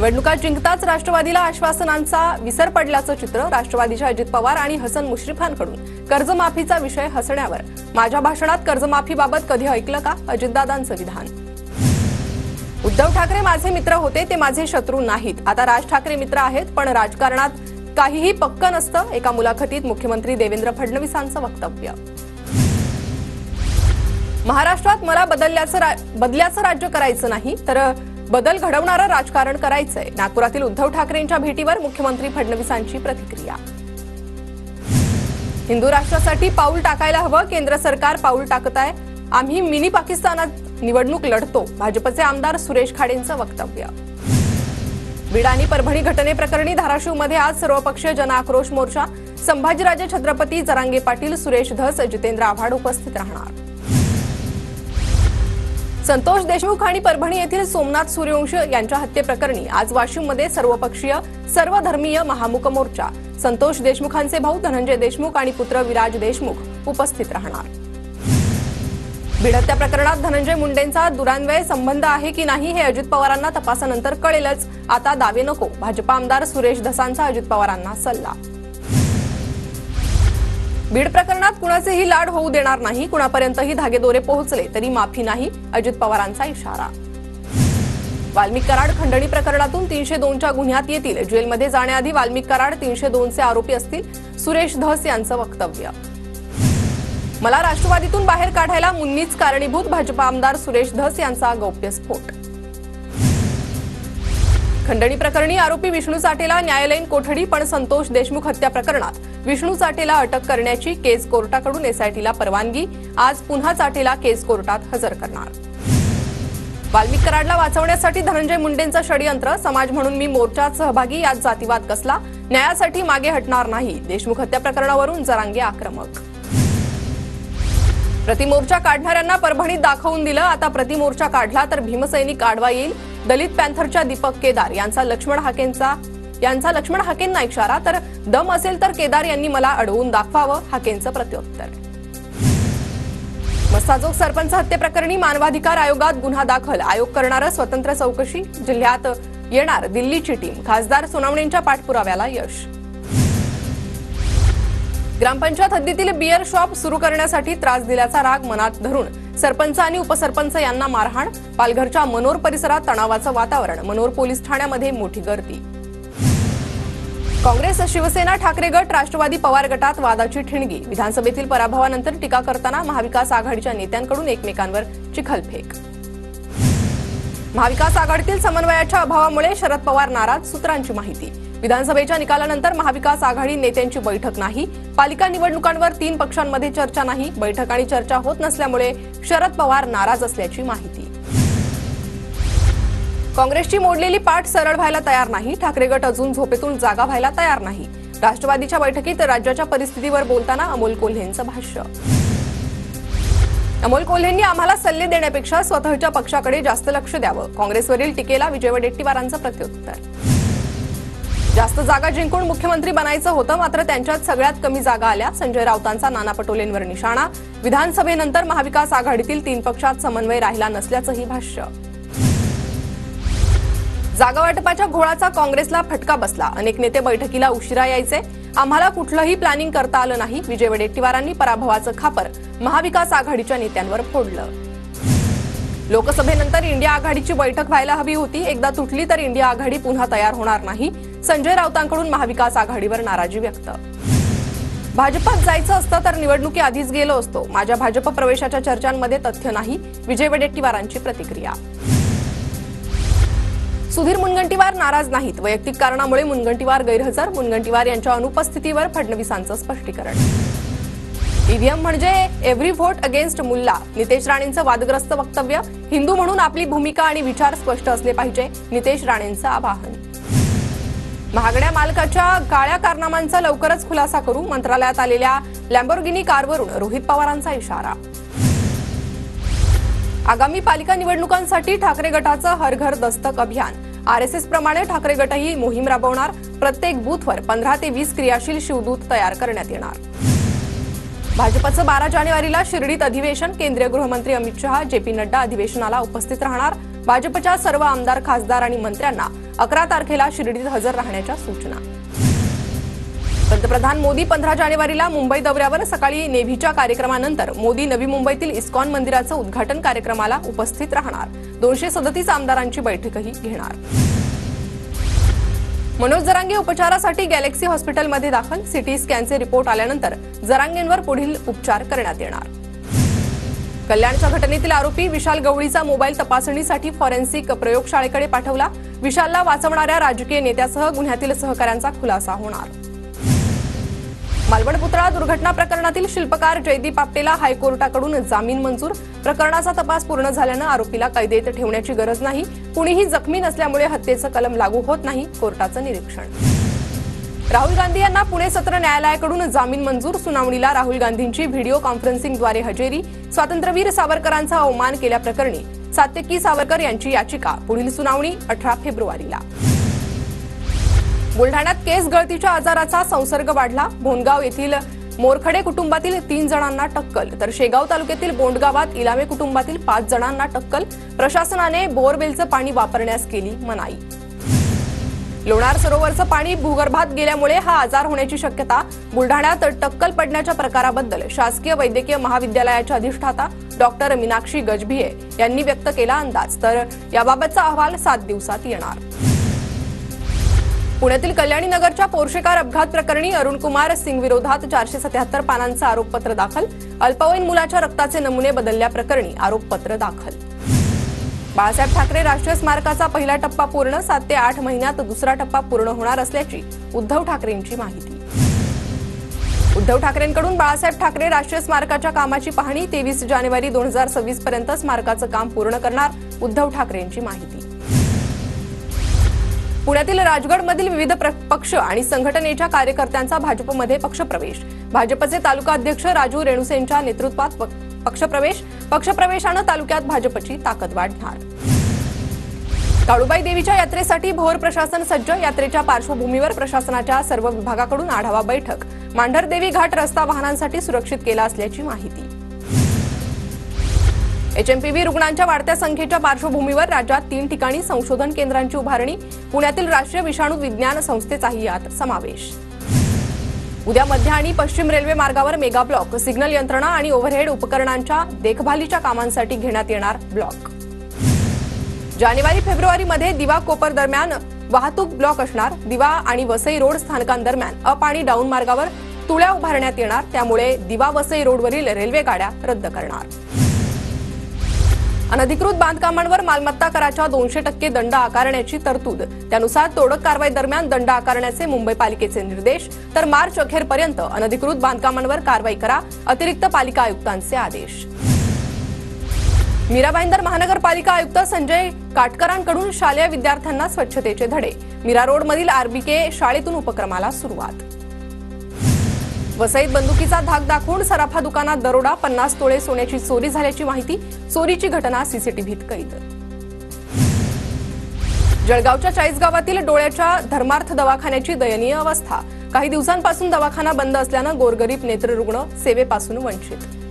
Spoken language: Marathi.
निवडणुका जिंकताच राष्ट्रवादीला आश्वासनांचा विसर पडल्याचं चित्र राष्ट्रवादीच्या अजित पवार आणि हसन मुश्रीफांकडून कर्जमाफीचा विषय हसण्यावर माझ्या भाषणात कर्जमाफीबाबत कधी ऐकलं का अजितदादांचं विधान। उद्धव ठाकरे माझे मित्र होते ते माझे शत्रू नाहीत, आता राज ठाकरे मित्र आहेत पण राजकारणात काहीही पक्क नसतं, एका मुलाखतीत मुख्यमंत्री देवेंद्र फडणवीसांचं वक्तव्य। महाराष्ट्रात मला बदल्याचं राज्य करायचं नाही तर बदल घडवणारं राजकारण करायचंय, नागपुरातील उद्धव ठाकरेंच्या भेटीवर मुख्यमंत्री फडणवीसांची प्रतिक्रिया। हिंदू राष्ट्रासाठी पाऊल टाकायला हवं, केंद्र सरकार पाऊल टाकत आहे, आम्ही मिनी पाकिस्तानात निवडणूक लढतो, भाजपचे आमदार सुरेश खाडेंचं वक्तव्य। बीड आणि परभणी घटनेप्रकरणी धाराशिवमध्ये आज सर्वपक्षीय जनआक्रोश मोर्चा, संभाजीराजे छत्रपती जरांगे पाटील, सुरेश धस, जितेंद्र आव्हाड उपस्थित राहणार। संतोष देशमुख आणि परभणी येथील सोमनाथ सूर्यवंशी यांच्या हत्येप्रकरणी आज वाशिममध्ये सर्वपक्षीय सर्वधर्मीय महामुक मोर्चा, संतोष देशमुखांचे भाऊ धनंजय देशमुख आणि पुत्र विराज देशमुख उपस्थित राहणार। बीड हत्या प्रकरणात धनंजय मुंडेंचा दुरान्वय संबंध आहे की नाही हे अजित पवारांना तपासानंतर कळेलच, आता दावे नको, भाजपा आमदार सुरेश धसांचा अजित पवारांना सल्ला। बीड प्रकरणात कुणाचेही लाड होऊ देणार नाही, कुणापर्यंतही धागेदोरे पोहोचले तरी माफी नाही, अजित पवारांचा इशारा। वाल्मिक कराड खंडणी प्रकरणातून 302च्या गुन्ह्यात येतील, जेलमध्ये जाण्याआधी वाल्मिक कराड 302चे आरोपी असतील, सुरेश धस यांचं वक्तव्य। मला राष्ट्रवादीतून बाहेर काढायला मुन्नीच कारणीभूत, भाजपा आमदार सुरेश धस यांचा गौप्यस्फोट। खंडणी प्रकरणी आरोपी विष्णू साठेला न्यायालयीन कोठडी, पण संतोष देशमुख हत्या प्रकरणात विष्णू साठेला अटक करण्याची केस कोर्टाकडून एसआयटीला परवानगी, आज पुन्हा साठेला केस कोर्टात हजर करणार। वाल्मिक कराडला वाचवण्यासाठी धनंजय मुंडेंचं षडयंत्र, समाज म्हणून मी मोर्चात सहभागी, यात जातीवाद कसला, न्यायासाठी मागे हटणार नाही, देशमुख हत्या प्रकरणावरून जरांगे आक्रमक। प्रतिमोर्चा काढणाऱ्यांना परभणीत दाखवून दिलं, आता प्रतिमोर्चा काढला तर भीमसैनिक आडवा येईल, दलित पॅन्थरच्या दीपक केदार यांचा लक्ष्मण हाकेंना इशारा, तर दम असेल तर केदार यांनी मला अडवून दाखवावं, हाकेंचं प्रत्युत्तर। मस्ताजोग सरपंच हत्येप्रकरणी मानवाधिकार आयोगात गुन्हा दाखल, आयोग करणार स्वतंत्र चौकशी, जिल्ह्यात येणार दिल्लीची टीम, खासदार सोनवणेंच्या पाठपुराव्याला यश। ग्रामपंचायत हद्दीतील बियर शॉप सुरू करण्यासाठी त्रास दिल्याचा राग मनात धरून सरपंच आणि उपसरपंच यांना मारहाण, पालघरच्या मनोर परिसरात तणावाचं वातावरण, मनोर पोलीस ठाण्यामध्ये मोठी गर्दी। काँग्रेस शिवसेना ठाकरे गट राष्ट्रवादी पवार गटात वादाची ठिणगी, विधानसभेतील पराभवानंतर टीका करताना महाविकास आघाडीच्या नेत्यांकडून एकमेकांवर चिखलफेक। महाविकास आघाडीतील समन्वयाच्या अभावामुळे शरद पवार नाराज, सूत्रांची माहिती। विधानसभेच्या निकालानंतर महाविकास आघाडी नेत्यांची बैठक नाही, पालिका निवडणुकांवर 3 पक्षांमध्ये चर्चा नाही, बैठक आणि चर्चा होत नसल्यामुळे शरद पवार नाराज असल्याची माहिती। काँग्रेसची मोडलेली पाठ सरळ व्हायला तयार नाही, ठाकरे गट अजून झोपेतून जागा व्हायला तयार नाही, राष्ट्रवादीच्या बैठकीत राज्याच्या परिस्थितीवर बोलताना अमोल कोल्हेंचं भाष्य। अमोल कोल्हेंनी आम्हाला सल्ले देण्यापेक्षा स्वतःच्या पक्षाकडे जास्त लक्ष द्यावं, काँग्रेसवरील टीकेला विजय वडेट्टीवारांचं प्रत्युत्तर। जास्त जागा जिंकून मुख्यमंत्री बनायचं होतं, मात्र त्यांच्यात सगळ्यात कमी जागा आल्या, संजय राऊतांचा नाना पटोलेंवर निशाणा, विधानसभेनंतर महाविकास आघाडीतील 3 पक्षात समन्वय राहिला नसल्याचंही भाष्य। जागा वाटपाच्या घोळाचा काँग्रेसला फटका बसला, अनेक नेते बैठकीला उशिरा यायचे, आम्हाला कुठलंही प्लॅनिंग करता आलं नाही, विजय वडेट्टीवारांनी पराभवाचं खापर महाविकास आघाडीच्या नेत्यांवर फोडलं। लोकसभेनंतर इंडिया आघाडीची बैठक व्हायला हवी होती, एकदा तुटली तर इंडिया आघाडी पुन्हा तयार होणार नाही, संजय राऊतांकडून महाविकास आघाडीवर नाराजी व्यक्त। भाजपात जायचं असतं तर निवडणुकी आधीच गेलो असतो, माझ्या भाजप प्रवेशाच्या चर्चांमध्ये तथ्य नाही, विजय वडेट्टीवारांची प्रतिक्रिया। सुधीर मुनगंटीवार नाराज नाहीत, वैयक्तिक कारणामुळे मुनगंटीवार गैरहजर, मुनगंटीवार यांच्या अनुपस्थितीवर फडणवीसांचं स्पष्टीकरण। ईव्हीएम म्हणजे एव्हरी व्होट अगेन्स्ट मुल्ला, नितेश राणेंचं वादग्रस्त वक्तव्य, हिंदू म्हणून आपली भूमिका आणि विचार स्पष्ट असले पाहिजे, नितेश राणेंचं आवाहन। महागड्या मालकाच्या काळ्या कारनामांचा लवकरच खुलासा करू, मंत्रालयात आलेल्या लॅम्बोर्गिनी कारवरून रोहित पवारांचा इशारा। आगामी पालिका निवडणुकांसाठी ठाकरे गटाचं हर घर दस्तक अभियान, आरएसएस प्रमाणे ठाकरे गटही मोहीम राबवणार, प्रत्येक बूथवर 15 ते 20 क्रियाशील शिवदूत तयार करण्यात येणार। भाजपचं 12 जानेवारीला शिर्डीत अधिवेशन, केंद्रीय गृहमंत्री अमित शहा, जेपी नड्डा अधिवेशनाला उपस्थित राहणार, भाजपच्या सर्व आमदार, खासदार आणि मंत्र्यांना 11 तारखेला शिर्डीत हजर राहण्याच्या सूचना. पंतप्रधान मोदी 15 जानेवारीला मुंबई दौऱ्यावर. सकाळी नेव्हीच्या कार्यक्रमानंतर मोदी नवी मुंबईतील इस्कॉन मंदिराचं उद्घाटन कार्यक्रमाला उपस्थित राहणार. 237 आमदारांची बैठकही घेणार. मनोज जरांगे उपचारासाठी गॅलेक्सी हॉस्पिटलमध्ये दाखल. सिटी स्कॅनचे रिपोर्ट आल्यानंतर जरांगेंवर पुढील उपचार करण्यात येणार. कल्याणच्या घटनेतील आरोपी विशाल गवळीचा मोबाईल तपासणीसाठी फॉरेन्सिक प्रयोगशाळेकडे पाठवला. विशालला वाचवणाऱ्या राजकीय नेत्यासह गुन्ह्यातील सहकाऱ्यांचा खुलासा होणार. मालवण पुतळा दुर्घटना प्रकरणातील शिल्पकार जयदीप आपटेला हायकोर्टाकडून जामीन मंजूर. प्रकरणाचा तपास पूर्ण झाल्यानं आरोपीला कैदेत ठेवण्याची गरज नाही. कुणीही जखमी नसल्यामुळे हत्येचं कलम लागू होत नाही, कोर्टाचं निरीक्षण. राहुल गांधी यांना पुणे सत्र न्यायालयाकडून जामीन मंजूर. सुनावणीला राहुल गांधींची व्हिडिओ कॉन्फरन्सिंगद्वारे हजेरी. स्वातंत्र्यवीर सावरकरांचा अवमान केल्याप्रकरणी सात्यकी सावरकर यांची याचिका. पुढील सुनावणी 18 फेब्रुवारीला. बुलढाण्यात केस गळतीच्या आजाराचा संसर्ग वाढला. भोनगाव येथील मोरखडे कुटुंबातील 3 जणांना टक्कल, तर शेगाव तालुक्यातील बोंड गावात इलामे कुटुंबातील 5 जणांना टक्कल. प्रशासनाने बोअरवेलचं पाणी वापरण्यास केली मनाई. लोणार सरोवरचं पाणी भूगर्भात गेल्यामुळे हा आजार होण्याची शक्यता. बुलढाण्यात टक्कल पडण्याच्या प्रकाराबद्दल शासकीय वैद्यकीय महाविद्यालयाच्या अधिष्ठाता डॉक्टर मीनाक्षी गजभिये यांनी व्यक्त केला अंदाज. तर याबाबतचा अहवाल 7 दिवसात येणार. पुण्यातील कल्याणी नगरच्या पोर्शे कार अपघात प्रकरणी अरुण कुमार सिंग विरोधात 477 पानांचं आरोपपत्र दाखल. अल्पवयीन मुलाच्या रक्ताचे नमुने बदलल्याप्रकरणी आरोपपत्र दाखल. बाळासाहेब ठाकरे राष्ट्रीय स्मारकाचा पहिला टप्पा पूर्ण. 7 ते 8 महिन्यात दुसरा टप्पा पूर्ण होणार असल्याची उद्धव ठाकरेंची माहिती. उद्धव ठाकरेंकडून बाळासाहेब ठाकरे राष्ट्रीय स्मारकाच्या कामाची पाहणी. 23 जानेवारी 2026 पर्यंत स्मारकाचं काम पूर्ण करणार, उद्धव ठाकरेंची माहिती. पुण्यातील राजगडमधील विविध पक्ष आणि संघटनेच्या कार्यकर्त्यांचा भाजपमध्ये पक्षप्रवेश. भाजपचे तालुका अध्यक्ष राजू रेणुसेंच्या नेतृत्वात पक्षप्रवेशानं तालुक्यात भाजपची ताकद वाढणार. काळूबाई देवीच्या यात्रेसाठी भोर प्रशासन सज्ज. यात्रेच्या पार्श्वभूमीवर प्रशासनाच्या सर्व विभागाकडून आढावा बैठक. मांढरदेवी घाट रस्ता वाहनांसाठी सुरक्षित केला असल्याची माहिती. HMPV रुग्णांच्या वाढत्या संख्येच्या पार्श्वभूमीवर राज्यात 3 ठिकाणी संशोधन केंद्रांची उभारणी. पुण्यातील राष्ट्रीय विषाणू विज्ञान संस्थेचाही यात समावेश. उद्या मध्य आणि पश्चिम रेल्वे मार्गावर मेगा ब्लॉक. सिग्नल यंत्रणा आणि ओव्हरहेड उपकरणांच्या देखभालीच्या कामांसाठी घेण्यात येणार ब्लॉक. जानेवारी फेब्रुवारीमध्ये दिवा कोपर दरम्यान वाहतूक ब्लॉक असणार. दिवा आणि वसई रोड स्थानकांदरम्यान अप आणि डाऊन मार्गावर तुळ्या उभारण्यात येणार. त्यामुळे दिवा वसई रोडवरील रेल्वे गाड्या रद्द करणार. अनधिकृत बांधकामांवर मालमत्ता कराच्या 200% दंड आकारण्याची तरतूद. त्यानुसार तोडक कारवाई दरम्यान दंड आकारण्याचे मुंबई पालिकेचे निर्देश. तर मार्च अखेरपर्यंत अनधिकृत बांधकामांवर कारवाई करा, अतिरिक्त पालिका आयुक्तांचे आदेश. मीरा भाईंदर महानगरपालिका आयुक्त संजय काटकरांकडून शालेय विद्यार्थ्यांना स्वच्छतेचे धडे. मीरा रोडमधील RBK शाळेतून उपक्रमाला सुरुवात. वसईत बंदुकीचा धाक दाखवून सराफा दुकानात दरोडा. 50 तोळे सोन्याची चोरी झाल्याची माहिती. चोरीची घटना CCTVत कैद. जळगावच्या चाळीसगावातील डोळ्याच्या धर्मार्थ दवाखान्याची दयनीय अवस्था. काही दिवसांपासून दवाखाना बंद असल्यानं गोरगरीब नेत्ररुग्ण सेवेपासून वंचित.